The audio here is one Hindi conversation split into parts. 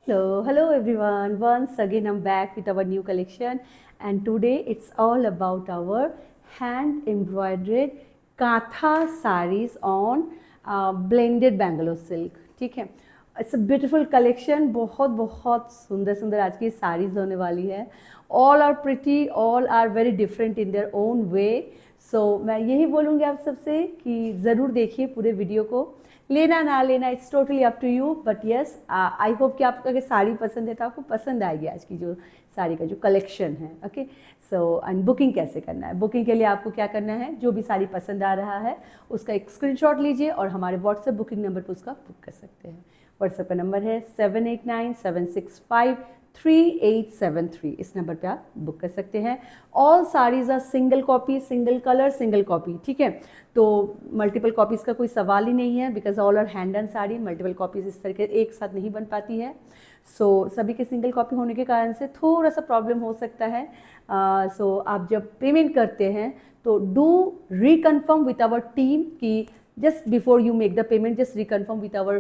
Hello everyone. Once again, I'm back with our new collection, and today it's all about our hand embroidered Katha sarees on blended Bangalore silk. ठीक है, इट्स अ ब्यूटीफुल कलेक्शन. बहुत बहुत सुंदर सुंदर आज की साड़ीज होने वाली है. All are pretty, all are very different in their own way. So मैं यही बोलूँगी आप सबसे कि ज़रूर देखिए पूरे वीडियो को. लेना ना लेना it's totally up to you, but yes I hope कि आपको अगर साड़ी पसंद है तो आपको पसंद आएगी आज की जो साड़ी का जो कलेक्शन है. ओके, सो एंड बुकिंग कैसे करना है? बुकिंग के लिए आपको क्या करना है, जो भी साड़ी पसंद आ रहा है उसका एक स्क्रीनशॉट लीजिए और हमारे व्हाट्सएप बुकिंग नंबर पर उसका बुक कर सकते हैं. व्हाट्सएप का नंबर है 7897653873. इस नंबर पे आप बुक कर सकते हैं. All saris are single copy, single colour, single copy. ठीक है, तो मल्टीपल कॉपीज़ का कोई सवाल ही नहीं है, because all are hand and sari. Multiple copies इस तरीके एक साथ नहीं बन पाती है. सो सभी के सिंगल कॉपी होने के कारण से थोड़ा सा प्रॉब्लम हो सकता है. सो आप जब पेमेंट करते हैं तो do reconfirm with our team कि just before you make the payment just reconfirm with our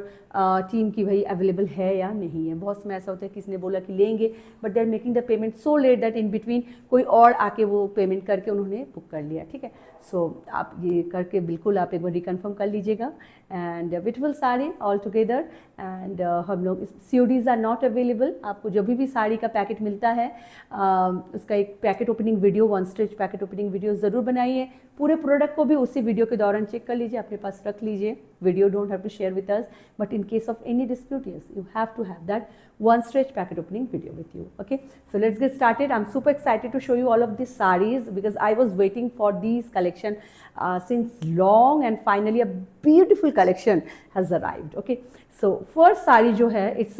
team कि भाई अवेलेबल है या नहीं है. बहुत समय ऐसा होता है किसी ने बोला कि लेंगे but they are making the payment so let that in between कोई और आके वो पेमेंट करके उन्होंने बुक कर लिया. ठीक है, सो आप ये करके बिल्कुल आप एक बार रिकन्फर्म कर लीजिएगा. And beautiful sari all together. And हम लोग CODs आर नॉट अवेलेबल. आपको जब भी साड़ी का पैकेट मिलता है उसका एक packet opening video, 1 stitch packet opening video ज़रूर बनाइए. पूरे प्रोडक्ट को भी उसी वीडियो के दौरान चेक कर लीजिए, अपने पास रख लीजिए. Video don't have to share with us, but in case of any dispute yes you have to have that 1 stitch packet opening video with you. Okay, so let's get started. I'm super excited to show you all of these sarees because I was waiting for these collection since long, and finally a beautiful collection has arrived. Okay, so first saree जो है it's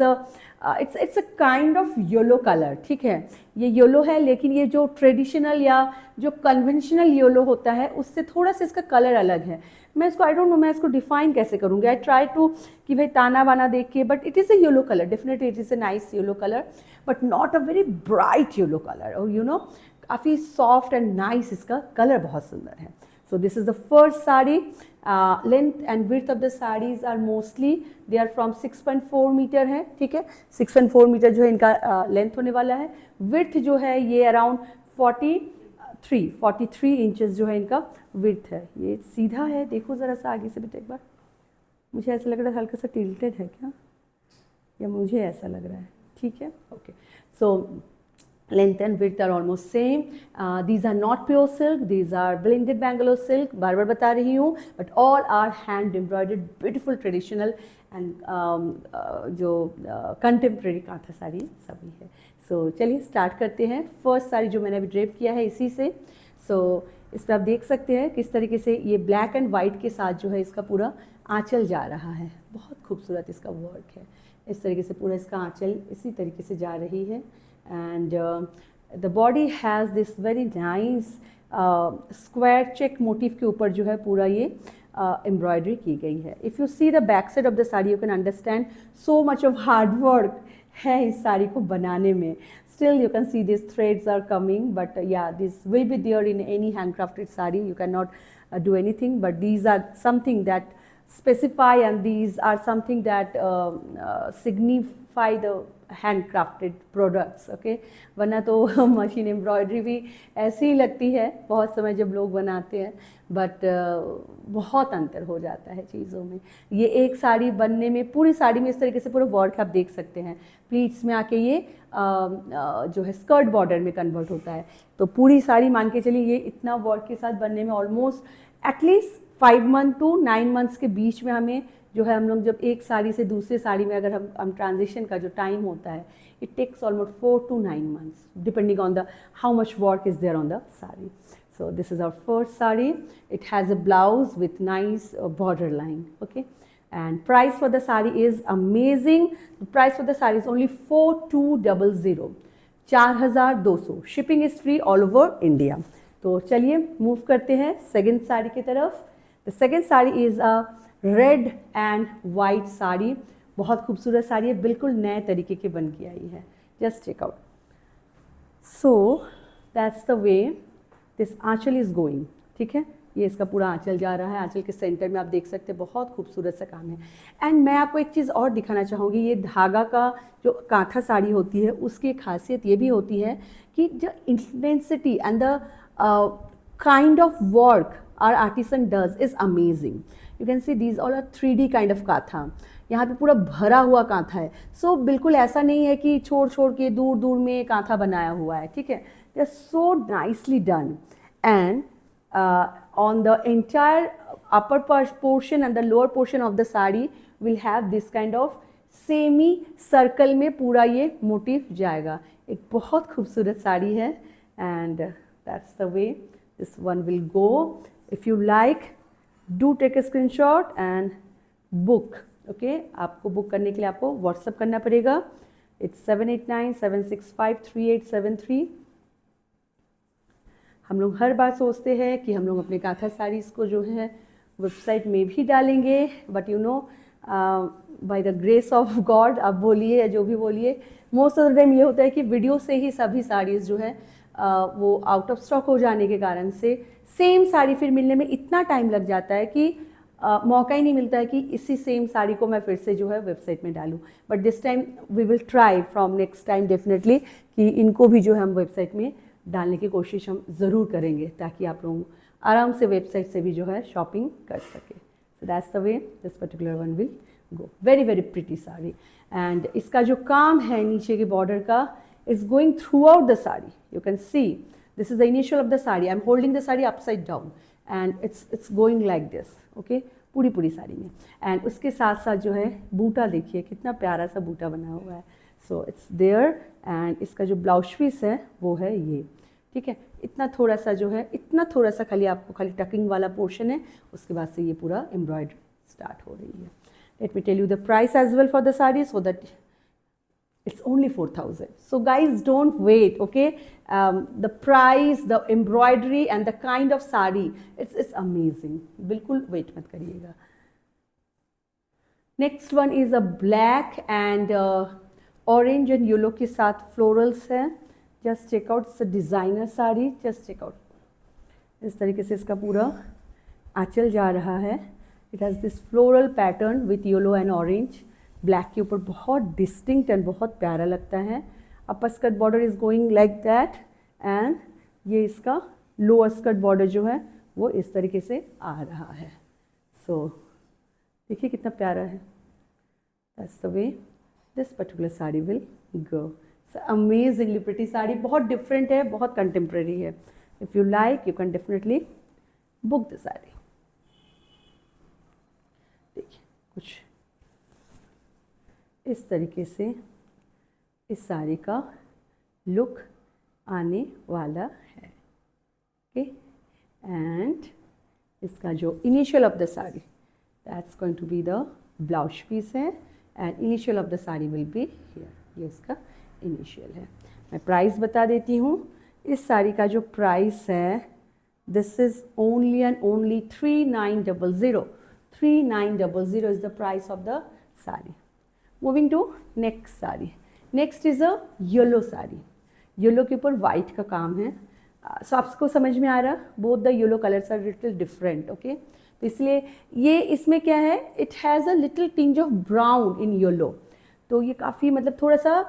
a kind of yellow color. ठीक है, ये येलो है, लेकिन ये जो ट्रेडिशनल या जो कन्वेंशनल येलो होता है उससे थोड़ा सा इसका कलर अलग है. मैं इसको आई डोंट नो मैं इसको डिफाइन कैसे करूँगी. आई ट्राई टू कि भाई ताना वाना देख के, but it is a yellow colour. Definitely it is a nice yellow colour, but not a very bright yellow colour. और यू नो काफ़ी सॉफ्ट एंड नाइस, इसका कलर बहुत सुंदर है. So this is the first sari. Length and width of the saris are mostly they are from 6.4 metre है. ठीक है, 6.4 मीटर जो है इनका लेंथ होने वाला है. विड्थ जो है ये अराउंड 43 इंचेस जो है इनका विड्थ है. ये सीधा है, देखो ज़रा सा आगे से बेटा एक बार. मुझे ऐसा लग रहा है हल्का सा टिल्टेड है क्या, या मुझे ऐसा लग रहा है? ठीक है, okay. So length and width are almost same. These are not pure silk, these are blended Bangalore silk. बार बार बता रही हूँ, but all are hand embroidered beautiful traditional and जो contemporary कांथा साड़ी सभी है. सो चलिए स्टार्ट करते हैं. फर्स्ट साड़ी जो मैंने अभी ड्रेप किया है इसी से. सो इस पर आप देख सकते हैं किस तरीके से ये ब्लैक एंड वाइट के साथ जो है इसका पूरा आंचल जा रहा है. बहुत खूबसूरत इसका वर्क है. इस तरीके से पूरा इसका आंचल इसी तरीके से जा रही है. And the body has this very nice square check motif के ऊपर जो है पूरा ये embroidery की गई है. If you see the back side of the sari you can understand so much of hard work है इस साड़ी को बनाने में. Still you can see these threads are coming, but yeah, this will be there in any handcrafted saree. You cannot do anything, but these are something that specify, and these are something that signify the handcrafted products. Okay, वरना तो मशीन एम्ब्रॉयडरी भी ऐसी ही लगती है बहुत समय जब लोग बनाते हैं, बट बहुत अंतर हो जाता है चीज़ों में. ये एक साड़ी बनने में, पूरी साड़ी में इस तरीके से पूरा वर्क आप देख सकते हैं. प्लीट्स में आके ये जो है स्कर्ट बॉर्डर में कन्वर्ट होता है. तो पूरी साड़ी मान के चलिए ये इतना वर्क के साथ बनने में almost at least 5 month to 9 months के बीच में हमें जो है, हम लोग जब एक साड़ी से दूसरे साड़ी में अगर हम ट्रांजिशन का जो टाइम होता है, it takes almost 4 to 9 months depending on the how much work is there on the sari. So this is our first sari. It has a blouse with nice border line. Okay, and price for the saree is amazing. The price for the saree is only 4200, 4200. shipping is free all over India. तो चलिए मूव करते हैं सेकंड साड़ी की तरफ. The second sari is a red and white sari. बहुत खूबसूरत साड़ी है, बिल्कुल नए तरीके की बन के आई है. Just check out. So that's the way this आंचल इज गोइंग. ठीक है, ये इसका पूरा आंचल जा रहा है, आंचल के सेंटर में आप देख सकते हैं बहुत खूबसूरत सा काम है। एंड मैं आपको एक चीज़ और दिखाना चाहूँगी, ये धागा का जो कांथा साड़ी होती है उसकी एक खासियत ये भी होती है कि जो intensity and the kind of work our artisan does is amazing. You can see these all are 3D kind of kantha, यहाँ पे पूरा भरा हुआ कांथा है। सो बिल्कुल ऐसा नहीं है कि छोड़ छोड़ के दूर दूर में कांथा बनाया हुआ है, ठीक है। They are so nicely done and on the entire upper portion and the lower portion of the sari will have this kind of semi circle में पूरा ये मोटिव जाएगा। एक बहुत खूबसूरत साड़ी है and that's the way this one will go. If you like, do take a screenshot and book. Okay, आपको बुक करने के लिए आपको व्हाट्सअप करना पड़ेगा। It's 7897653873। हम लोग हर बार सोचते हैं कि हम लोग अपने कांथा साड़ीज़ को जो है वेबसाइट में भी डालेंगे, but you know by the grace of God, आप बोलिए या जो भी बोलिए, मोस्ट ऑफ द टाइम ये होता है कि वीडियो से ही सभी साड़ीज़ जो है वो आउट ऑफ स्टॉक हो जाने के कारण से सेम साड़ी फिर मिलने में इतना टाइम लग जाता है कि मौका ही नहीं मिलता है कि इसी सेम साड़ी को मैं फिर से जो है वेबसाइट में डालूं। But this time we will try from next time definitely कि इनको भी जो है हम वेबसाइट में डालने की कोशिश हम ज़रूर करेंगे ताकि आप लोग आराम से वेबसाइट से भी जो है शॉपिंग कर सके। सो that's the way this particular one will go. Very very pretty sari and इसका जो काम है नीचे के बॉर्डर का is going through out the sari. You can see this is the initial of the sari. I am holding the sari upside down and it's going like this, okay, पूरी साड़ी में। एंड उसके साथ साथ जो है बूटा देखिए कितना प्यारा सा बूटा बना हुआ है। सो इट्स देयर एंड इसका जो ब्लाउज पीस है वो है ये, ठीक है। इतना थोड़ा सा जो है, इतना थोड़ा सा खाली आपको खाली टकिंग वाला पोर्शन है, उसके बाद से ये पूरा एम्ब्रॉयडरी स्टार्ट हो रही है। Let me tell you the price as well for the sari so that it's only 4,000. So guys, don't wait, okay? The price, the embroidery and the kind of sari, it's amazing. बिल्कुल wait मत करिएगा। Next one is a black and orange and yellow के साथ florals है। Just check out, it's a designer sari, just check out। इस तरीके से इसका पूरा आंचल जा रहा है। It has this floral pattern with yellow and orange। Black के ऊपर बहुत डिस्टिंक्ट एंड बहुत प्यारा लगता है। Upper skirt border is going like that and ये इसका लोअर स्कर्ट बॉर्डर जो है वो इस तरीके से आ रहा है। सो देखिए कितना प्यारा है। That's the way this particular sari will go. Amazingly pretty sari, बहुत डिफरेंट है, बहुत कंटेम्प्रेरी है। If you like you can definitely book the sari. देखिए कुछ इस तरीके से इस साड़ी का लुक आने वाला है, ओके। एंड इसका जो initial of the sari that's going to be the blouse piece है and initial of the sari will be here. ये इसका इनिशियल है। मैं प्राइस बता देती हूँ। इस साड़ी का जो प्राइस है this is only and only 3900। 3900 is the price of the sari. Moving to next sari. Next is a yellow sari. Yellow के ऊपर वाइट का काम है। सो आपको समझ में आ रहा, both the yellow colours are little different, okay. तो इसलिए ये इसमें क्या है, it has a little tinge of brown in yellow. तो ये काफ़ी मतलब थोड़ा सा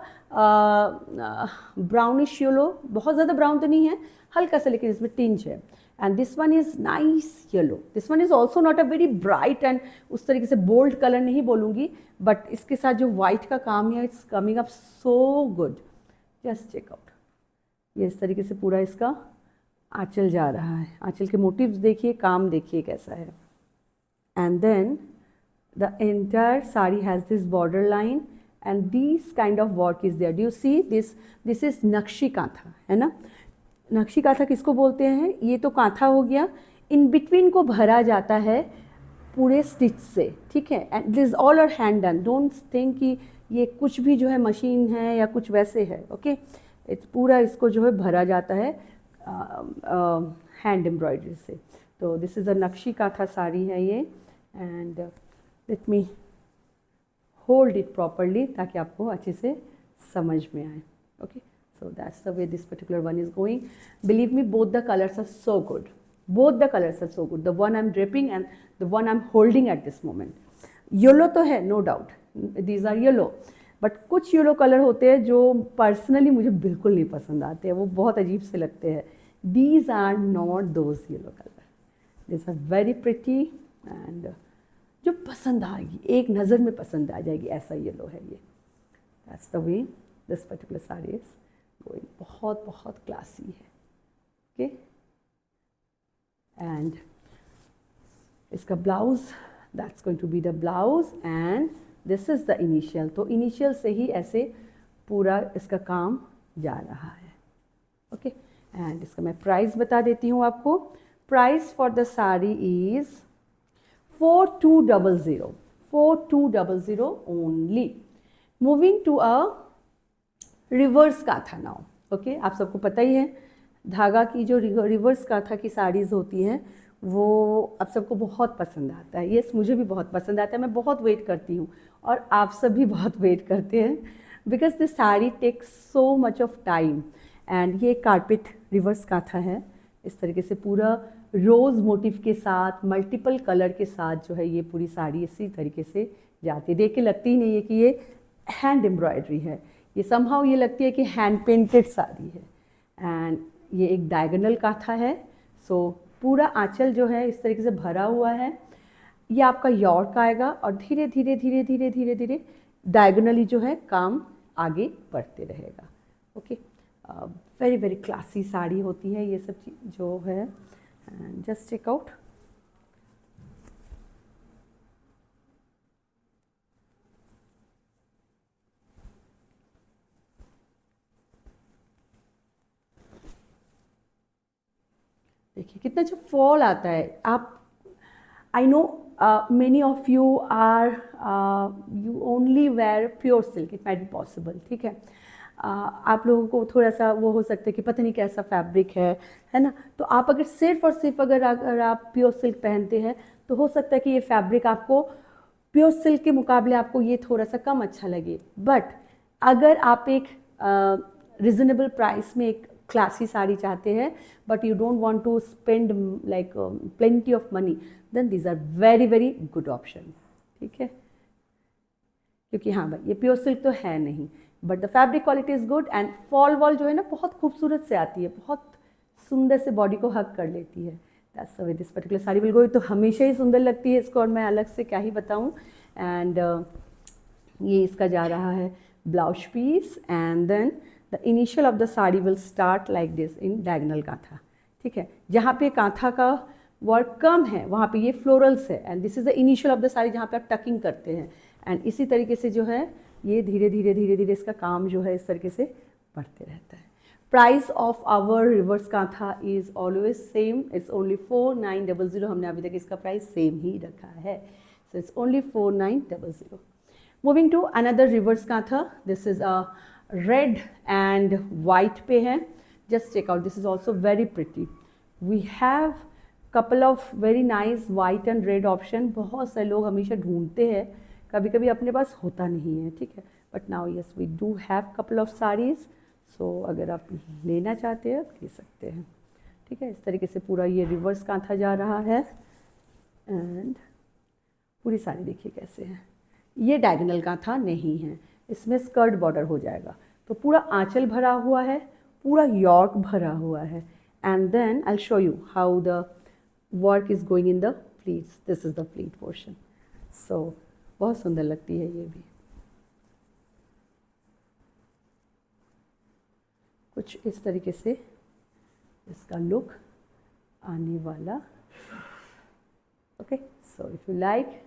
ब्राउनिश येलो, बहुत ज़्यादा ब्राउन तो नहीं है, हल्का सा, लेकिन इसमें टिंज है। And this one is nice yellow. This one is also not a very bright and उस तरीके से बोल्ड कलर नहीं बोलूँगी, बट इसके साथ जो वाइट का काम है it's coming up so good. Just check out. ये इस तरीके से पूरा इसका आंचल जा रहा है। आंचल के मोटिव्स देखिए, काम देखिए कैसा है। And then the entire sari has this border line and this kind of work is there. Do you see this? This is Nakshi Kantha, है ना। नक्शी कांथा किसको बोलते हैं? ये तो कांथा हो गया, इन बिटवीन को भरा जाता है पूरे स्टिच से, ठीक है। And this all are hand done. Don't think कि ये कुछ भी जो है मशीन है या कुछ वैसे है, ओके। इट्स पूरा इसको जो है भरा जाता है हैंड एम्ब्रॉयडरी से। तो दिस इज़ अ नक्शी कांथा साड़ी है ये। And let me hold it properly ताकि आपको अच्छे से समझ में आए, okay. So that's the way this particular one is going. Believe me, both the colors are so good. Both the colours are so good, the one I am draping and the one I am holding at this moment. Yellow तो है, no doubt, these are yellow, but कुछ येलो कलर होते हैं जो पर्सनली मुझे बिल्कुल नहीं पसंद आते हैं, वो बहुत अजीब से लगते हैं. These are not those yellow colour, these are very pretty and जो पसंद आएगी, एक नज़र में पसंद आ जाएगी, ऐसा येलो है ये. That's the way this particular sari is going. बहुत बहुत क्लासी है. ओके, एंड इसका blouse, that's going to be the blouse and this is the initial. तो इनिशियल से ही ऐसे पूरा इसका काम जा रहा है. ओके, एंड इसका मैं प्राइस बता देती हूँ आपको. Price for the sari is 4200, 4200 only. Moving to a reverse kantha now. Okay, आप सबको पता ही है धागा की जो रिवर्स काथा की साड़ीज़ होती हैं वो आप सबको बहुत पसंद आता है. यस, मुझे भी बहुत पसंद आता है, मैं बहुत वेट करती हूँ और आप सब भी बहुत वेट करते हैं, because this sari takes so much of time. And ये कारपेट रिवर्स काथा है. इस तरीके से पूरा रोज़ मोटिव के साथ, मल्टीपल कलर के साथ जो है ये पूरी साड़ी इसी तरीके से जाती है. देख के लगती ही नहीं है कि ये हैंड एम्ब्रॉयडरी है, ये समहाउ ये लगती है कि हैंड पेंटेड साड़ी है. एंड ये एक डायगोनल काथा है. सो पूरा आंचल जो है इस तरीके से भरा हुआ है. ये आपका यॉर्क आएगा और धीरे धीरे धीरे धीरे धीरे धीरे डायगोनली जो है काम आगे बढ़ते रहेगा. Okay, very very classy sari होती है ये सब चीज़ जो है. And just check out. देखिए कितना जो फॉल आता है. आप, I know many of you are, you only wear pure silk, it might be possible. ठीक है, आप लोगों को थोड़ा सा वो हो सकता है कि पता नहीं कैसा फैब्रिक है ना. तो आप अगर सिर्फ और सिर्फ अगर आप प्योर सिल्क पहनते हैं तो हो सकता है कि ये फैब्रिक आपको प्योर सिल्क के मुकाबले आपको ये थोड़ा सा कम अच्छा लगे. बट अगर आप एक रिजनेबल प्राइस में एक क्लासी साड़ी चाहते हैं but you don't want to spend like plenty of money, then these are very very good option. ठीक है, क्योंकि हाँ भाई ये प्योर सिल्क तो है नहीं, but the fabric quality is good. And fall wall जो है ना बहुत खूबसूरत से आती है, बहुत सुंदर से बॉडी को हक कर लेती है. That's the way this particular sari will go. तो हमेशा ही सुंदर लगती है इसको, और मैं अलग से क्या ही बताऊँ. एंड ये इसका जा रहा है blouse piece. And then the initial of the sari will start like this in diagonal kantha. ठीक है, जहाँ पे कांथा का वर्क कम है वहाँ पे ये फ्लोरल्स है. And this is the initial of the sari जहाँ पे आप टकिंग करते हैं. एंड इसी तरीके से जो है ये धीरे धीरे धीरे धीरे इसका काम जो है इस तरीके से बढ़ते रहता है. Price of our reverse kantha is always same, it's only 4900. हमने अभी तक इसका प्राइस सेम ही रखा है. So it's only 4900. Moving to another reverse kantha. This is a red and white पे है. Just check out, this is also very pretty. We have couple of very nice white and red option. बहुत सारे लोग हमेशा ढूंढते हैं, कभी कभी अपने पास होता नहीं है. ठीक है, but now yes we do have couple of saris. So अगर आप लेना चाहते हैं तो ले सकते हैं. ठीक है, इस तरीके से पूरा ये रिवर्स कांथा जा रहा है. एंड पूरी साड़ी देखिए कैसे है. ये डायगोनल कांथा नहीं है, इसमें स्कर्ट बॉर्डर हो जाएगा. तो पूरा आंचल भरा हुआ है, पूरा यॉर्क भरा हुआ है. And then I will show you how the work is going in the pleats. This is the pleat portion. So बहुत सुंदर लगती है ये भी. कुछ इस तरीके से इसका लुक आने वाला. Okay, so if you like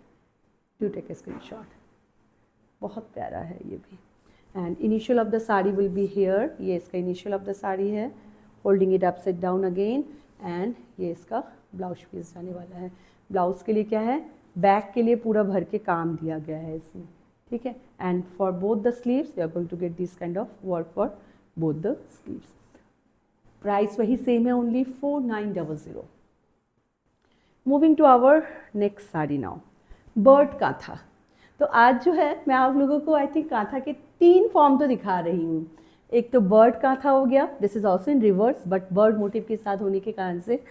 do take a screenshot. बहुत प्यारा है ये भी. And initial of the sari will be here. ये इसका इनिशियल ऑफ द साड़ी है, holding it upside down again. And ये इसका ब्लाउज पीस जाने वाला है. ब्लाउज के लिए क्या है, बैक के लिए पूरा भर के काम दिया गया है इसमें. ठीक है, and for both the sleeves you are going to get this kind of work for both the sleeves. Price वही सेम है, only 4900. Moving to our next sari now, bird kantha. तो आज जो है मैं आप लोगों को आई थिंक कांथा के 3 फॉर्म तो दिखा रही हूँ. एक तो बर्ड कांथा हो गया, this is also in reverse but bird motive के साथ होने के कारण से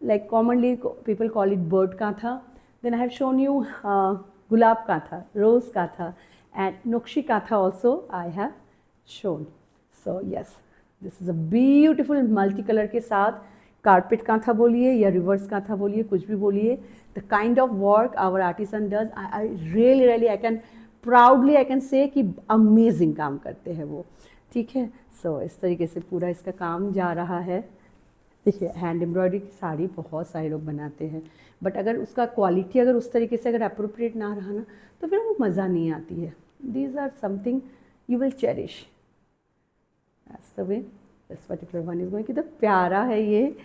like commonly people call it bird kantha. Then I have shown you gulab kantha, rose kantha, and nokshi kantha also I have shown. So yes, this is a beautiful multicolor के साथ carpet kantha बोलिए या reverse kantha बोलिए, कुछ भी बोलिए, the kind of work our artisan does, I really I can proudly I can say कि amazing काम करते हैं वो, ठीक है. So इस तरीके से पूरा इसका काम जा रहा है. देखिए हैंड एम्ब्रॉयडरी की साड़ी बहुत सारे लोग बनाते हैं, बट अगर उसका क्वालिटी अगर उस तरीके से अगर अप्रोप्रिएट ना रहा ना तो फिर वो मज़ा नहीं आती है. These are something you will cherish. That's the way this particular one is going. कितना प्यारा है ये,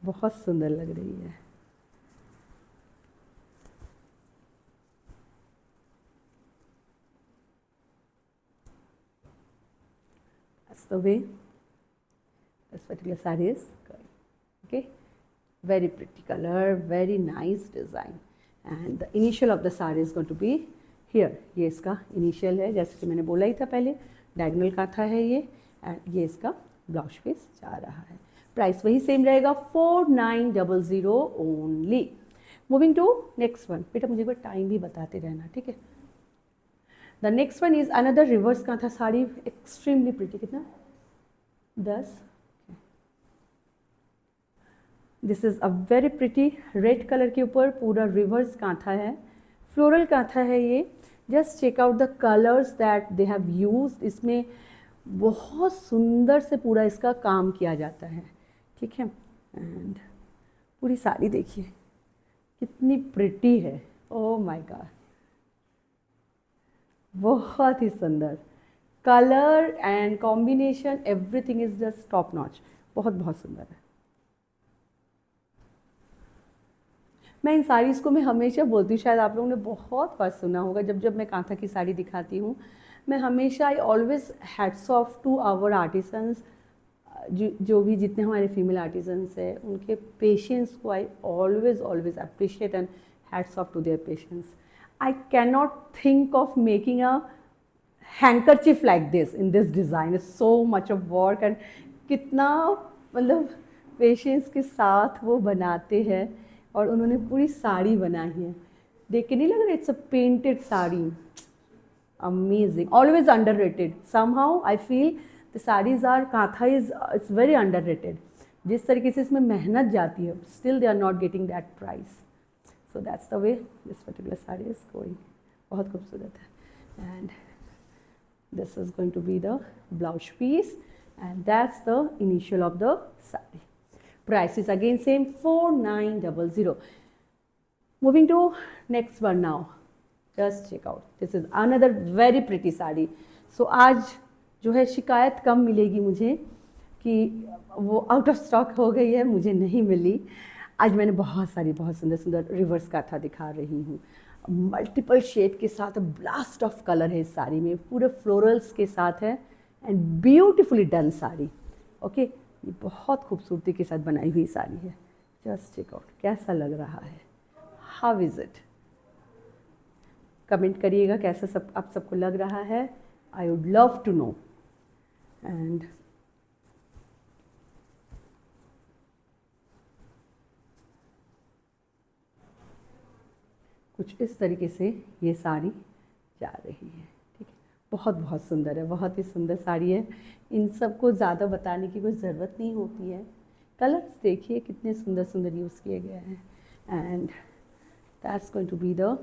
बहुत सुंदर लग रही है. That's the way this particular saree is going. Okay, very pretty color, very nice design, and the initial of the saree is going to be here. ये इसका initial है, जैसे कि मैंने बोला ही था पहले, diagonal काथा है ये, and ये इसका ब्लाउज पीस जा रहा है. प्राइस वही सेम रहेगा 4900 only. Moving to next one. बेटा मुझे एक बार टाइम भी बताते रहना, ठीक है. The next one is another reverse kantha sari, extremely pretty. कितना 10. This is a very pretty red colour के ऊपर पूरा रिवर्स कांथा है, फ्लोरल कांथा है ये. Just check out the colours that they have used. इसमें बहुत सुंदर से पूरा इसका काम किया जाता है, ठीक है. एंड पूरी साड़ी देखिए कितनी प्रिटी है. ओह माय गॉड, बहुत ही सुंदर colour and combination, everything is just top notch. बहुत सुंदर है. मैं इन साड़ीज़ को मैं हमेशा बोलती हूँ, शायद आप लोगों ने बहुत बार सुना होगा, जब मैं कांथा की साड़ी दिखाती हूँ मैं हमेशा I always hats off to our artisans. जो भी जितने हमारे फीमेल आर्टिसंस हैं उनके पेशेंस को I always appreciate and hats off to their patience. I can not think of making a handkerchief like this in this design. It's so much of work and कितना मतलब पेशेंस के साथ वो बनाते हैं और उन्होंने पूरी साड़ी बनाई है. देख के नहीं लग रहा it's a painted sari. Amazing. Always underrated. Somehow I feel the saris are kantha is it's very underrated. जिस तरीके से इसमें मेहनत जाती है still they are not getting that price. So that's the way this particular sari is going. बहुत खूबसूरत है. And this is going to be the blouse piece and that's the initial of the sari. Price is again same 4900. Moving to next one now. Just check out. This is another very pretty sari. So आज जो है शिकायत कम मिलेगी मुझे कि वो आउट ऑफ स्टॉक हो गई है, मुझे नहीं मिली. आज मैंने बहुत सुंदर रिवर्स काथा दिखा रही हूँ. मल्टीपल शेड के साथ ब्लास्ट ऑफ कलर है इस साड़ी में, पूरे फ्लोरल्स के साथ है and beautifully done sari. Okay, ये बहुत खूबसूरती के साथ बनाई हुई साड़ी है. जस्ट चेक आउट कैसा लग रहा है. How is it? कमेंट करिएगा कैसा सब आप सबको लग रहा है. I would love to know. And कुछ इस तरीके से ये साड़ी जा रही है, ठीक है. बहुत सुंदर है, बहुत ही सुंदर साड़ी है. इन सबको ज़्यादा बताने की कोई ज़रूरत नहीं होती है. कलर्स देखिए कितने सुंदर यूज़ किए गए हैं. And that's going to be the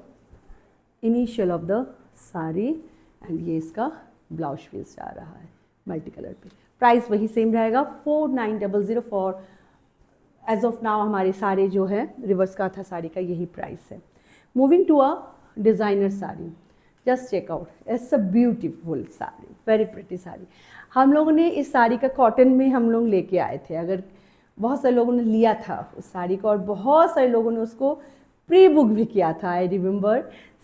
initial of the sari. And ये इसका ब्लाउज पीस जा रहा है मल्टी कलर पे. प्राइस वही सेम रहेगा 4900 फॉर एज ऑफ नाउ. हमारे सारे जो है रिवर्स काथा साड़ी का यही प्राइस है. Moving to a designer sari. Just check out, it's a beautiful sari, very pretty sari. हम लोगों ने इस साड़ी का कॉटन में हम लोग लेके आए थे. अगर बहुत सारे लोगों ने लिया था उस साड़ी को और बहुत सारे लोगों ने उसको प्री बुक भी किया था, आई रिमेंबर.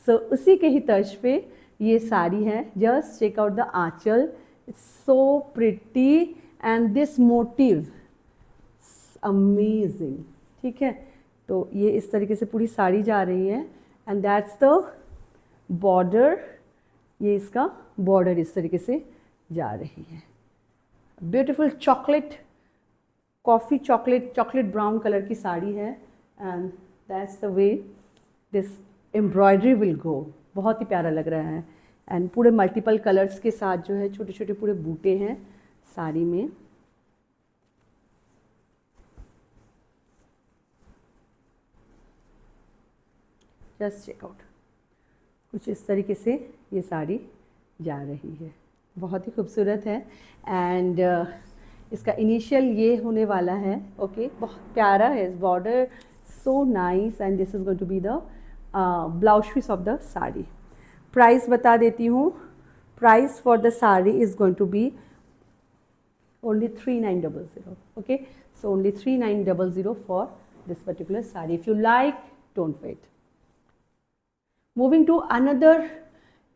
सो उसी के ही तर्ज पे ये साड़ी है. Just check out the aanchal, it's so pretty and this motif amazing, ठीक है. तो ये इस तरीके से पूरी साड़ी जा रही है एंड दैट्स द बॉर्डर. ये इसका बॉर्डर इस तरीके से जा रही है. Beautiful chocolate coffee chocolate brown colour की साड़ी है and that's the way this embroidery will go. बहुत ही प्यारा लग रहा है एंड पूरे मल्टीपल कलर्स के साथ जो है छोटे छोटे पूरे बूटे हैं साड़ी में। जस्ट चेक आउट, कुछ इस तरीके से ये साड़ी जा रही है, बहुत ही खूबसूरत है एंड इसका इनिशियल ये होने वाला है। ओके बहुत प्यारा है इस border, so nice and this is going to be the blouse piece of the sari. Price बता देती हूँ, price for the sari is going to be only 3900. Okay, so only 3900 for this particular saree. If you like, don't wait. Moving to another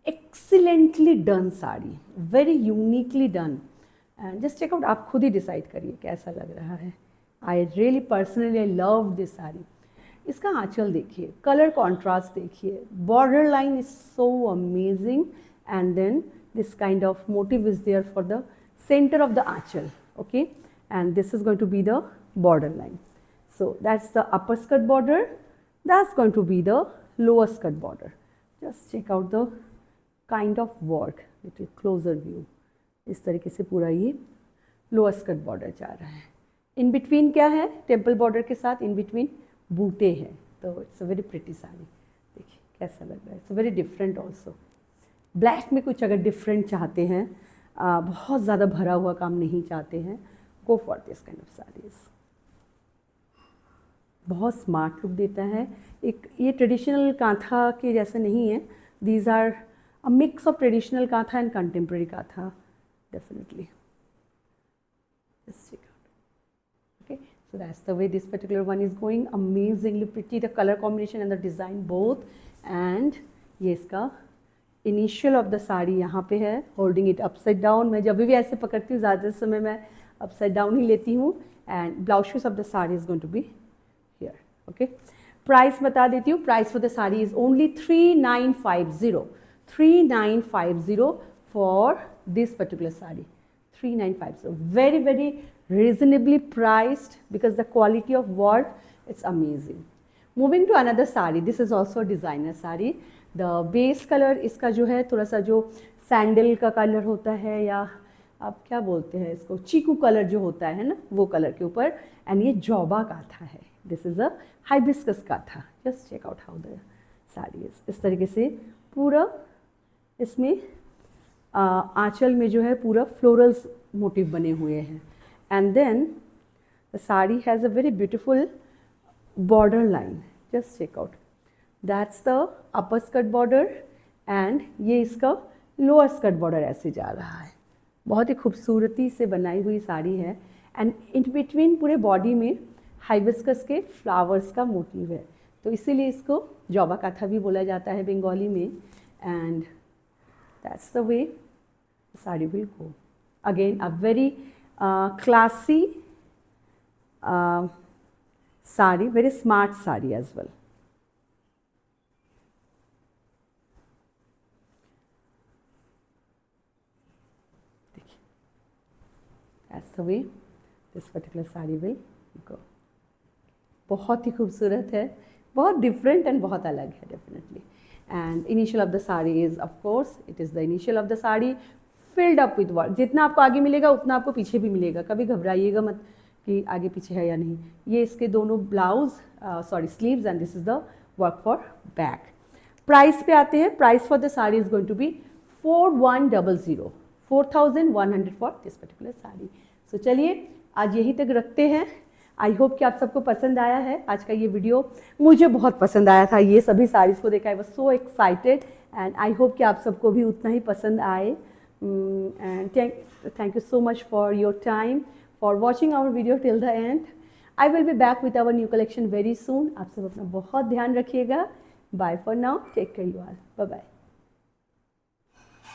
excellently done saree, very uniquely done, and just check out, आप खुद ही डिसाइड करिए कैसा लग रहा है। I really personally I love this saree. इसका आंचल देखिए, कलर कॉन्ट्रास्ट देखिए, border line is so amazing and then this kind of motif is there for the center of the aanchal, okay, and this is going to be the border line. So that's the upper skirt border, that's going to be the lower skirt border. Just check out the kind of work, little closer view. इस तरीके से पूरा ये लोअर स्कर्ट बॉर्डर जा रहा है। इन बिटवीन क्या है, टेम्पल बॉर्डर के साथ इन बिटवीन बूटे हैं, तो it's a very pretty sari. देखिए कैसा लग रहा है, it's very different also. Black में कुछ अगर डिफरेंट चाहते हैं, बहुत ज़्यादा भरा हुआ काम नहीं चाहते हैं, go for this kind of saris. बहुत स्मार्ट लुक देता है, एक ये ट्रेडिशनल कांथा के जैसा नहीं है, these are a mix of traditional kantha and contemporary kantha definitely. Okay, so that's the way this particular one is going, amazingly pretty, the color combination and the design both, and ये इसका इनिशियल ऑफ द साड़ी यहाँ पे है, होल्डिंग इट अपसाइड डाउन। मैं जब भी ऐसे पकड़ती हूँ ज़्यादा समय मैं अपसाइड डाउन ही लेती हूँ and blouse piece of the sari is going to be here. Okay, price बता देती हूँ, price for the sari is only 3950 for this particular sari. 3950, very very reasonably priced because the quality of work it's amazing. Moving to another saree, this is also a designer saree. The base color इसका जो है थोड़ा सा जो सैंडल का कलर होता है, या आप क्या बोलते हैं इसको, चीकू कलर जो होता है ना, वो कलर के ऊपर, एंड ये जॉबा काथा है, this is a hibiscus kantha. Just check out how the sari is. इस तरीके से पूरा इसमें आंचल में जो है पूरा फ्लोरल्स मोटिव बने हुए हैं and then the sari has a very beautiful border line. Just check out, that's the upper skirt border and ये इसका लोअर स्कर्ट बॉर्डर ऐसे जा रहा है। बहुत ही खूबसूरती से बनाई हुई साड़ी है एंड इन बिटवीन पूरे बॉडी में हाइबिस्कस के फ्लावर्स का मोटिव है, तो इसीलिए इसको जॉबा काथा भी बोला जाता है बंगाली में। And that's the way the saree will go. Again a very classy saree, very smart saree as well. That's the way this particular saree will go. बहुत ही खूबसूरत है, बहुत डिफरेंट एंड बहुत अलग है definitely. And initial of the sari is of course it is the initial of the sari filled up with work. जितना आपको आगे मिलेगा उतना आपको पीछे भी मिलेगा, कभी घबराइएगा मत कि आगे पीछे है या नहीं। ये इसके दोनों blouse sleeves and this is the work for back. Price पे आते हैं, price for the sari is going to be 4100, 4100 for this particular sari. So चलिए आज यहीं तक रखते हैं। आई होप कि आप सबको पसंद आया है आज का ये वीडियो। मुझे बहुत पसंद आया था, ये सभी साड़ीज़ को देखा, I was so excited and I hope कि आप सबको भी उतना ही पसंद आए। And thank you so much for your time, for watching our video till the end. I will be back with our new collection very soon. आप सब अपना बहुत ध्यान रखिएगा। Bye for now, take care you all, bye bye.